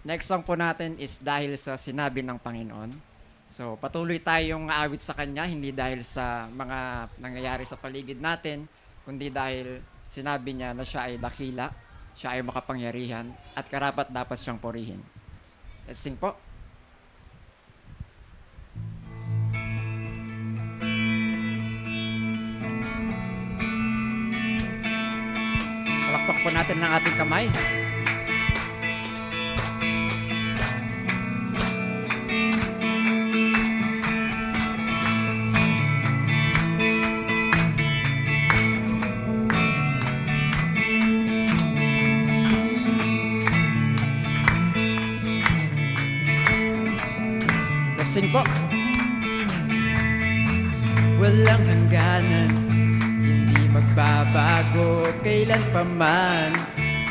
Next song po natin is dahil sa sinabi ng Panginoon. So, patuloy tayong aawit sa Kanya, hindi dahil sa mga nangyayari sa paligid natin, kundi dahil sinabi niya na siya ay dakila, siya ay makapangyarihan, at karapat dapat siyang purihin. Let's sing po. Palakpak po natin ng ating kamay. Sing po. Walang hangganan, hindi magbabago kailan pa man.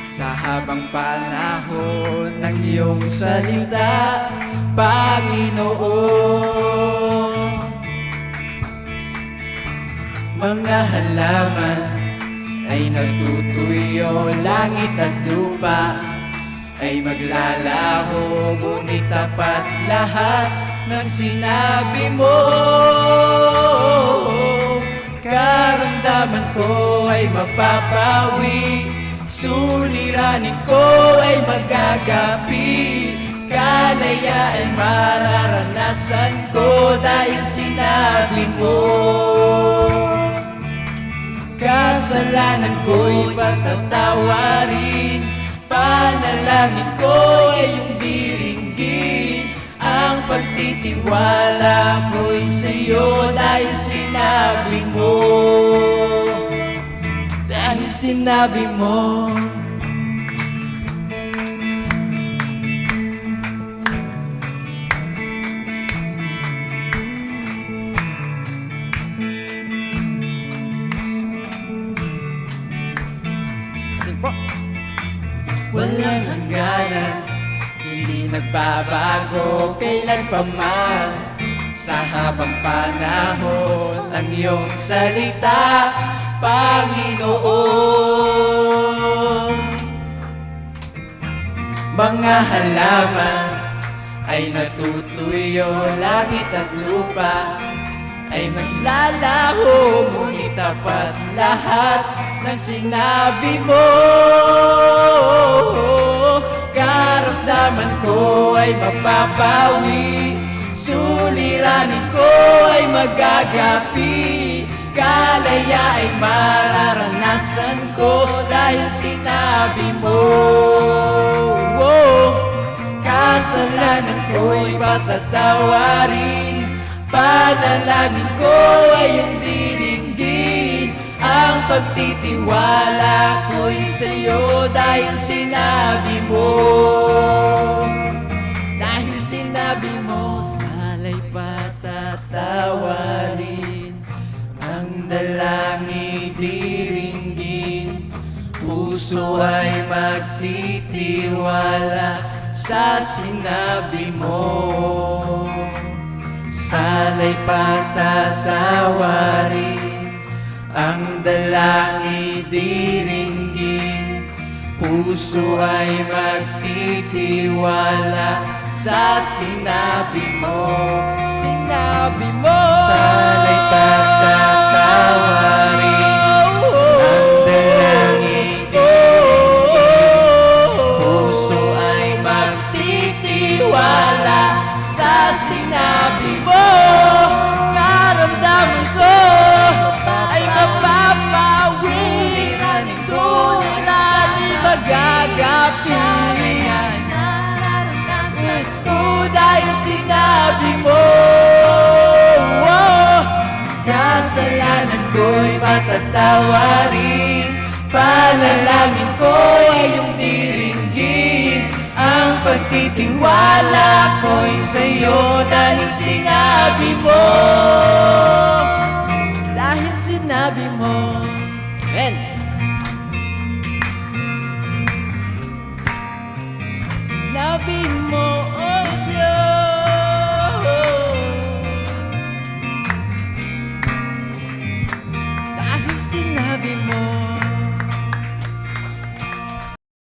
Sa habang panahon ng iyong salita, Panginoon. Mga halaman ay natutuyo, langit at lupa ay maglalaho, ngunit tapat lahat ng sinabi mo. Karamdaman ko ay mapapawi, suliranin ko ay magagapi, kalayaan mararanasan ko dahil sinabi mo. Kasalanan ko'y patatawarin, panalangin ko ay iyong diringgin, ang pagtitiwala ko'y sa'yo dahil sinabi mo. Dahil sinabi mo. Sing po. Walang hangganan, hindi nagbabago kailan pa man. Sa habang panahon ng iyong salita, Panginoon. Mga halaman ay natutuyo, langit at lupa ay maglalaho, ngunit tapat lahat ng sinabi mo. Karamdaman ko ay mapapawi, suliranin ko ay magagapi, kalaya ay mararanasan ko dahil sinabi mo. Kasalanan ko'y patatawarin, panalangin ko ay iyong diringgin, ang pagtitiwala ko'y sa'yo dahil sinabi mo. Dahil sinabi mo, sala'y patatawarin, ang dalangin diringgin, puso ay magtitiwala sa sinabi mo. Sala'y patatawarin, ang dalangin diringgin, puso ay magtitiwala sa sinabi mo. Sinabi mo. Sala'y patatawarin, ang dalangin diringgin, puso ay magtitiwala sa sinabi mo. Karamdaman ko ay mapapawi, suliranin magagapi, ko dahil sinabi mo. Kasalanan ko'y patatawarin, panalangin ko ay iyong diringgin, ang pagtitiwala ko'y sa'yo dahil sinabi mo. Dahil sinabi mo. Amen. Sinabi